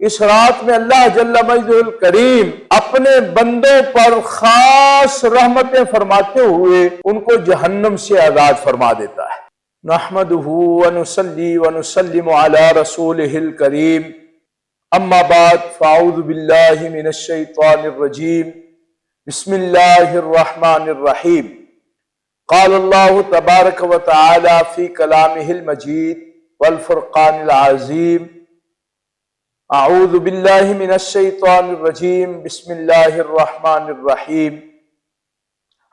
اس رات میں اللہ جل مجدہ الکریم اپنے بندوں پر خاص رحمتیں فرماتے ہوئے ان کو جہنم سے آزاد فرما دیتا ہے۔ نحمدہ ونصلی ونسلم علی رسولہ الکریم، اما بعد فاعوذ باللہ من الشیطان الرجیم، بسم اللہ الرحمن الرحیم۔ قال اللہ تبارک و تعالی فی کلامہ المجید والفرقان العظیم، اعوذ باللہ من الشیطان الرجیم، بسم اللہ الرحمن الرحیم۔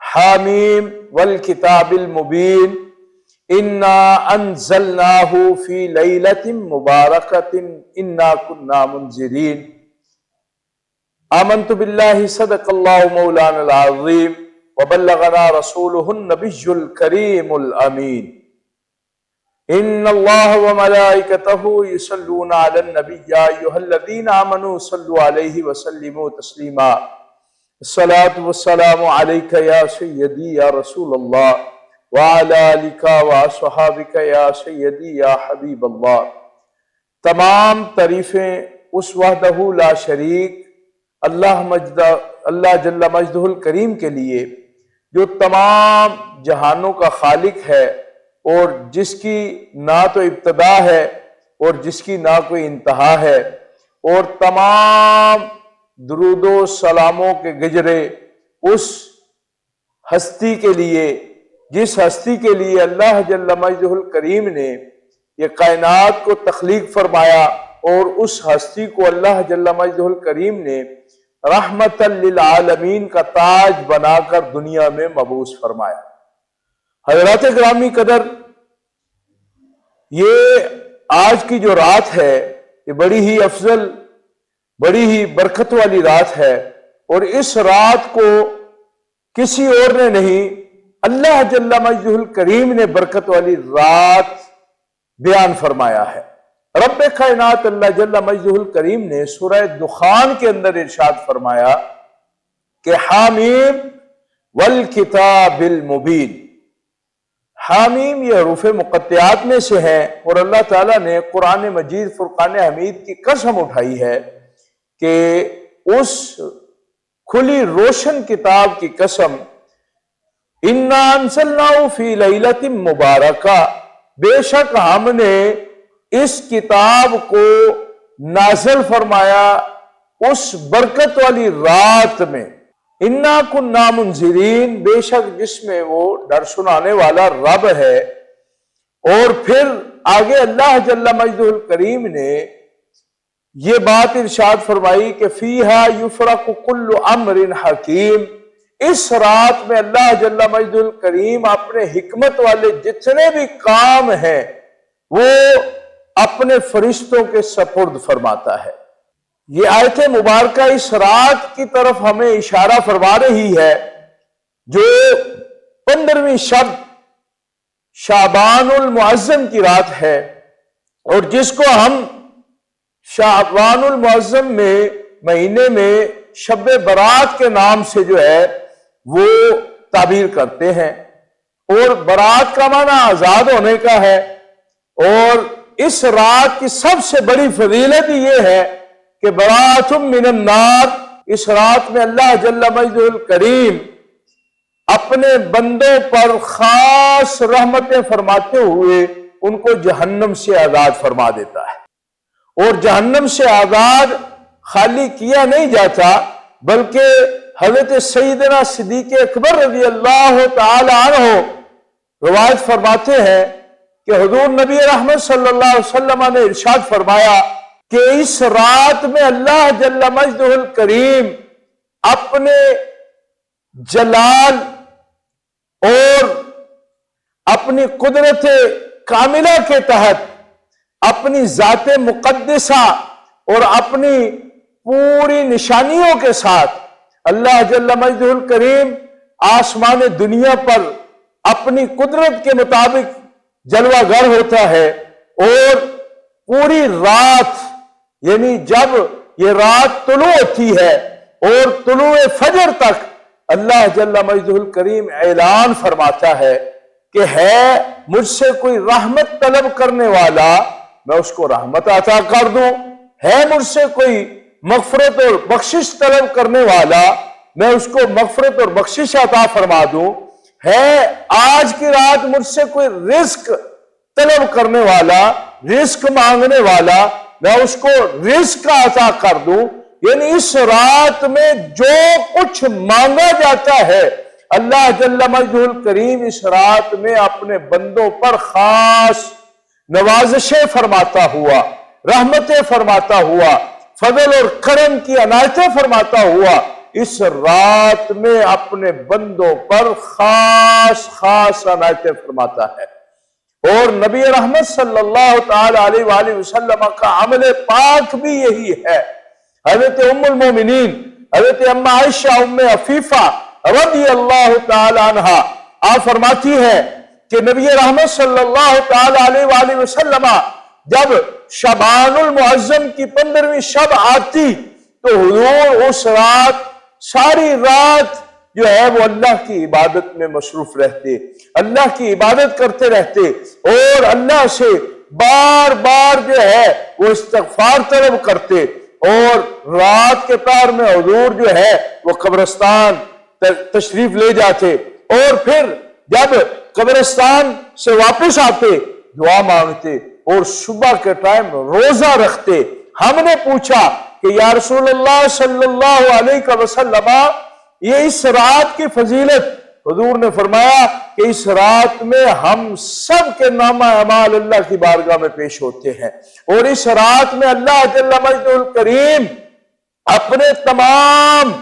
حامیم والکتاب المبین، انا انزلناہ فی لیلۃ مبارکۃ انا کنا منذرین۔ آمنت باللہ صدق اللہ مولانا العظیم وبلغنا رسولہ النبی الکریم الامین۔ ان اللہ وملائکتہ یصلون علی النبی یا ایھا الذین آمنوا صلوا علیہ وسلموا تسلیما۔ الصلاۃ والسلام علیک یا سیدی یا رسول اللہ وعلی آلک واصحابک یا سیدی یا حبیب اللہ۔ تمام تعریفیں اس وحدہ لا شریک اللہ جل مجدہ الکریم کے لیے جو تمام جہانوں کا خالق ہے اور جس کی نہ تو ابتدا ہے اور جس کی نہ کوئی انتہا ہے، اور تمام درود و سلاموں کے گجرے اس ہستی کے لیے جس ہستی کے لیے اللہ جل مجدہ الکریم نے یہ کائنات کو تخلیق فرمایا، اور اس ہستی کو اللہ جل مجدہ الکریم نے رحمت للعالمین کا تاج بنا کر دنیا میں مبعوث فرمایا۔ حضرات گرامی قدر، یہ آج کی جو رات ہے یہ بڑی ہی افضل، بڑی ہی برکت والی رات ہے، اور اس رات کو کسی اور نے نہیں، اللہ جل مجدہ الکریم نے برکت والی رات بیان فرمایا ہے۔ رب کائنات اللہ جل مجدہ الکریم نے سورہ دخان کے اندر ارشاد فرمایا کہ حامیم والکتاب المبین۔ حامیم یہ حروف مقطعات میں سے ہیں، اور اللہ تعالیٰ نے قرآن مجید فرقان حمید کی قسم اٹھائی ہے کہ اس کھلی روشن کتاب کی قسم، انا انزلناہ فی لیلۃ مبارکہ، بے شک ہم نے اس کتاب کو نازل فرمایا اس برکت والی رات میں، انا کنا منذرین، بے شک جس میں وہ ڈر سنانے والا رب ہے۔ اور پھر آگے اللہ جل مجدہ الکریم نے یہ بات ارشاد فرمائی کہ فیہا یفرق کل امر حکیم، اس رات میں اللہ جل مجدہ الکریم اپنے حکمت والے جتنے بھی کام ہیں وہ اپنے فرشتوں کے سپرد فرماتا ہے۔ یہ آیت مبارکہ اس رات کی طرف ہمیں اشارہ فرما رہی ہے جو 15ویں شب شعبان المعظم کی رات ہے، اور جس کو ہم شعبان المعظم میں مہینے میں شب برات کے نام سے جو ہے وہ تعبیر کرتے ہیں، اور برات کا معنی آزاد ہونے کا ہے۔ اور اس رات کی سب سے بڑی فضیلت یہ ہے کہ برات من النار، اس رات میں اللہ جل مجدہ الکریم اپنے بندوں پر خاص رحمتیں فرماتے ہوئے ان کو جہنم سے آزاد فرما دیتا ہے۔ اور جہنم سے آزاد خالی کیا نہیں جاتا، بلکہ حضرت سیدنا صدیق اکبر رضی اللہ تعالی عنہ روایت فرماتے ہیں کہ حضور نبی رحمت صلی اللہ علیہ وسلم نے ارشاد فرمایا کہ اس رات میں اللہ جل مجدہ الکریم اپنے جلال اور اپنی قدرت کاملہ کے تحت اپنی ذات مقدسہ اور اپنی پوری نشانیوں کے ساتھ اللہ جل مجدہ الکریم آسمان دنیا پر اپنی قدرت کے مطابق جلوہ گر ہوتا ہے، اور پوری رات یعنی جب یہ رات طلوع ہوتی ہے اور طلوع فجر تک اللہ جل مجدہ الکریم اعلان فرماتا ہے کہ ہے مجھ سے کوئی رحمت طلب کرنے والا میں اس کو رحمت عطا کر دوں، ہے मुझसे कोई मगफरत और बख्शिश तलब करने वाला, मैं उसको मगफरत और बख्शिश अता फरमा दूं। है आज की रात मुझसे कोई रिस्क तलब करने वाला, रिस्क मांगने वाला, मैं उसको रिस्क अता कर दूं। यानी इस रात में जो कुछ मांगा जाता है, अल्लाह जल्ल मजदुल करीम इस रात में अपने बंदों पर खास नवाजिशें फरमाता हुआ, रहमतें फरमाता हुआ, फजल और करम की अनायतें फरमाता हुआ इस रात में अपने बंदों पर खास खास अनायतें फरमाता है। और नबी रहमत सल्लल्लाहु ताला अलैहि वसल्लम का अमल पाक भी यही है। हजरत उम्मुल मोमिनीन हजरत अम्मा आयशा उम्मे अफीफा रज़ी अल्लाह ताला अन्हा आप फरमाती है कि नबी रहमत सल्लल्लाहु ताला अलैहि वसल्लम जब शबानुल मुअज्जम की 15वीं शब आती तो हुजूर उस रात सारी रात जो है वो अल्लाह की इबादत में मसरूफ रहते, अल्लाह की इबादत करते रहते और अल्लाह से बार बार जो है वो इस्तिग़फ़ार तलब करते। और रात के तार में हुजूर जो है वो कब्रिस्तान तशरीफ ले जाते और फिर जब कब्रिस्तान से वापस आते दुआ मांगते और सुबह के टाइम रोजा रखते। हमने पूछा कि या रसूलल्लाह सल्लल्लाहु अलैहि वसल्लम ये इस रात की फजीलत, हुजूर ने फरमाया कि इस रात में हम सब के नामा अमाल अल्लाह की बारगाह में पेश होते हैं और इस रात में अल्लाह जल्ल मजदुल करीम अपने तमाम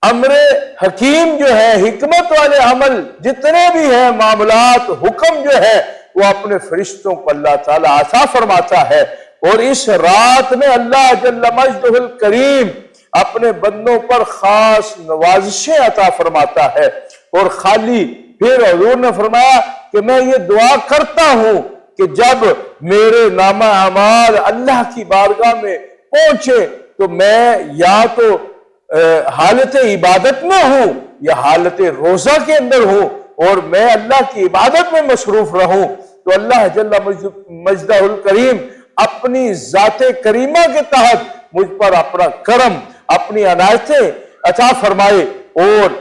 अमरे हकीम जो है, हिकमत वाले अमल जितने भी हैं, मामलात हुक्म जो है वो अपने फरिश्तों को अल्लाह ताला अता फरमाता है। और इस रात में अल्लाह जल्ल मजदुल करीम अपने बंदों पर खास नवाजिशें अता फरमाता है। और खाली फिर हुजूर ने फरमाया कि मैं ये दुआ करता हूं कि जब मेरे नामा अमाल अल्लाह की बारगाह में पहुंचे तो मैं या तो हालत इबादत में हूं या हालत रोजा के अंदर हूं और मैं अल्लाह की इबादत में मसरूफ रहूं तो अल्लाह जल्ल मजदहुल करीम अपनी जाते करीमा के तहत मुझ पर अपना करम, अपनी अनायतें अता फरमाए। और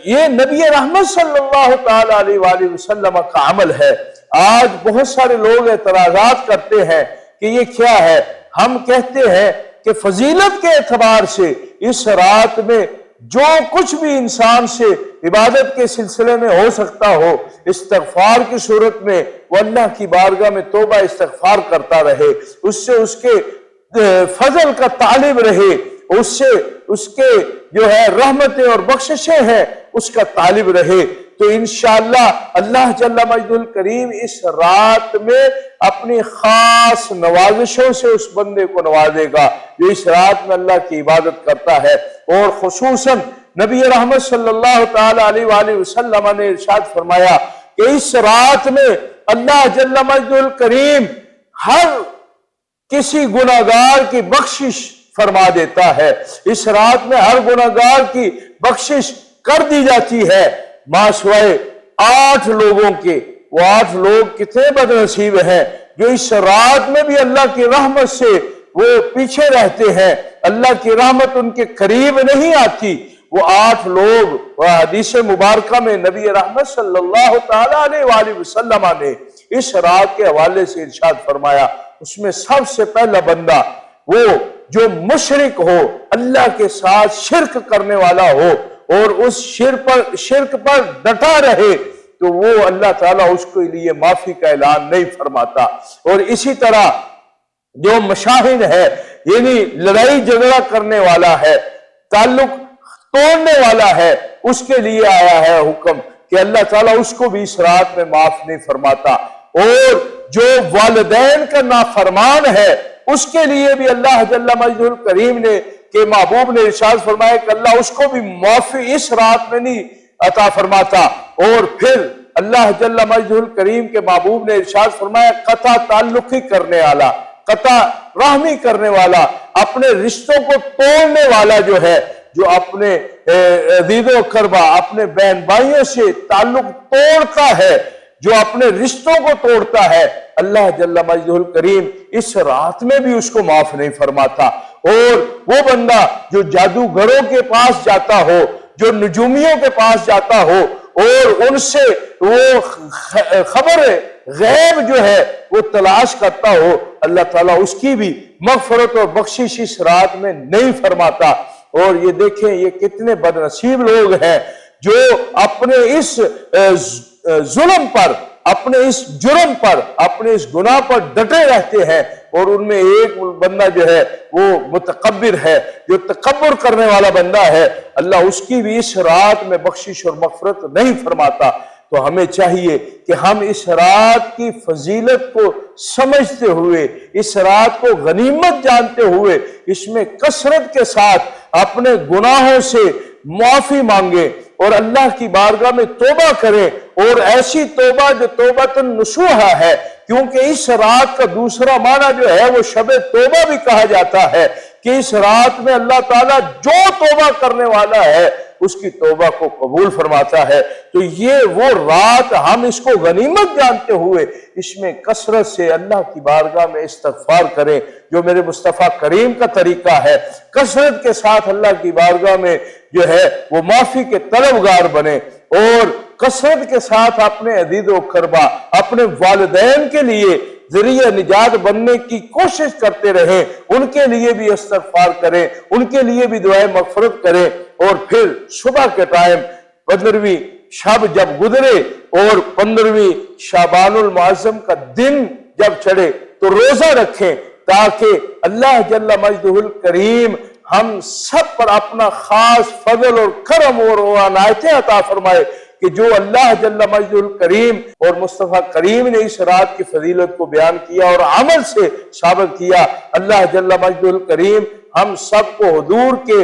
ये नबी रहमत सल्लल्लाहु ताला अलैहि वसल्लम का अमल है। आज बहुत सारे लोग एतराजात करते हैं कि ये क्या है। हम कहते हैं कि फजीलत के एतबार से इस रात में जो कुछ भी इंसान से इबादत के सिलसिले में हो सकता हो, इस्तिग़फ़ार की सूरत में वो अल्लाह की बारगाह में तौबा इस्तिग़फ़ार करता रहे, उससे उसके फजल का तालिब रहे, उससे उसके जो है रहमतें और बख्शिशें हैं उसका तालिब रहे, तो इंशाअल्लाह अल्लाह जल्ल मजदुल करीम इस रात में अपनी खास नवाजिशों से उस बंदे को नवाजेगा जो इस रात में अल्लाह की इबादत करता है। और खुसूसन नबी रहमत सल्लल्लाहु ताला अलैहि वसल्लम ने इरशाद फरमाया कि इस रात में अल्लाह जल्ल मजदुल करीम हर किसी गुनाहगार की बख्शिश फरमा देता है। इस रात में हर गुनाहगार की बख्शिश कर दी जाती है मासवाए 8 लोगों के। वो 8 लोग कितने बदनसीब हैं जो इस रात में भी अल्लाह की रहमत से वो पीछे रहते हैं, अल्लाह की रहमत उनके करीब नहीं आती। वो 8 लोग हदीस मुबारका में नबी रहमत सल्लल्लाहु ताला अलैहि वसल्लम ने इस रात के हवाले से इरशाद फरमाया, उसमें सबसे पहला बंदा वो जो मुशरिक हो, अल्लाह के साथ शिरक करने वाला हो और उस शिरक पर डटा रहे तो वो अल्लाह ताला उसके लिए माफी का ऐलान नहीं फरमाता। और इसी तरह जो मशाहिन है यानी लड़ाई झगड़ा करने वाला है, ताल्लुक तोड़ने वाला है, उसके लिए आया है हुक्म कि अल्लाह ताला उसको भी इस रात में माफ नहीं फरमाता। और जो वालिदैन का नाफरमान है उसके लिए भी अल्लाह जल्ल मजदुल करीम ने के महबूब ने इरशाद फरमाया कि अल्लाह उसको भी माफी इस रात में नहीं अता फरमाता। और फिर अल्लाह जल्ल मजदुल करीम के महबूब ने इरशाद फरमाया कता ताल्लुकी करने वाला, कता रहमी करने वाला, अपने रिश्तों को तोड़ने वाला जो है, जो अपने अजीज़ो करबा अपने बहन भाइयों से ताल्लुक तोड़ता है, जो अपने रिश्तों को तोड़ता है, अल्लाह जल्ल मजदुल करीम इस रात में भी उसको माफ नहीं फरमाता। और वो बंदा जो जादूगरों के पास जाता हो, जो नजूमियों के पास जाता हो और उनसे वो खबर गैब जो है वो तलाश करता हो, अल्लाह ताला उसकी भी मगफरत और बख्शिश इस रात में नहीं फरमाता। और ये देखें, ये कितने बदनसीब लोग हैं जो अपने इस जुल्म पर, अपने इस जुर्म पर, अपने इस गुनाह पर डटे रहते हैं। और उनमें एक बंदा जो है वो मुतकब्बिर है, जो तकब्बुर करने वाला बंदा है, अल्लाह उसकी भी इस रात में बख्शिश और मगफरत नहीं फरमाता। तो हमें चाहिए कि हम इस रात की फजीलत को समझते हुए, इस रात को गनीमत जानते हुए, इसमें कसरत के साथ अपने गुनाहों से माफी मांगे और अल्लाह की बारगाह में तौबा करें। और ऐसी तौबा जो तौबतुन नसूहा है, क्योंकि इस रात का दूसरा माना जो है वो शबे तौबा भी कहा जाता है कि इस रात में अल्लाह ताला जो तौबा करने वाला है उसकी तौबा को कबूल फरमाता है। तो ये वो रात, हम इसको गनीमत जानते हुए इसमें कसरत से अल्लाह की बारगाह में इस्तगफार करें, जो मेरे मुस्तफ़ा करीम का तरीका है। कसरत के साथ अल्लाह की बारगाह में जो है वो माफी के तलबगार बने और कसरत के साथ अपने अजीज व करबा, अपने वालिदैन के लिए जरिया निजात बनने की कोशिश करते रहें, उनके लिए भी इस्तगफार करें, उनके लिए भी दुआए मगफरत करें। और फिर सुबह के टाइम 15वीं शब जब गुजरे और 15वीं शाबानुल मुअज़्ज़म का दिन जब चढ़े तो रोजा रखें, ताकि अल्लाह जल्ल मजदुहुल करीम हम सब पर अपना खास फजल और करम और अनायतें अता फरमाए कि जो अल्लाह जल्ल मजदुहुल करीम और मुस्तफ़ा करीम ने इस रात की फजीलत को बयान किया और अमल से साबित किया। अल्लाह जल्ल मजदुहुल करीम हम सबको हुजूर के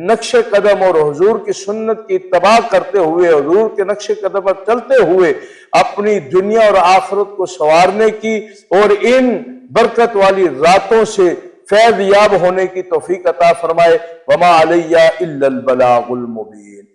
नक्शे कदम और हुजूर की सुन्नत की इत्तबा करते हुए, हुजूर के नक्शे कदम पर चलते हुए अपनी दुनिया और आखिरत को संवारने की और इन बरकत वाली रातों से फैज़ याब होने की तौफीक अता फरमाए। वमा अलैया इल्लल बलागुल मुबीन।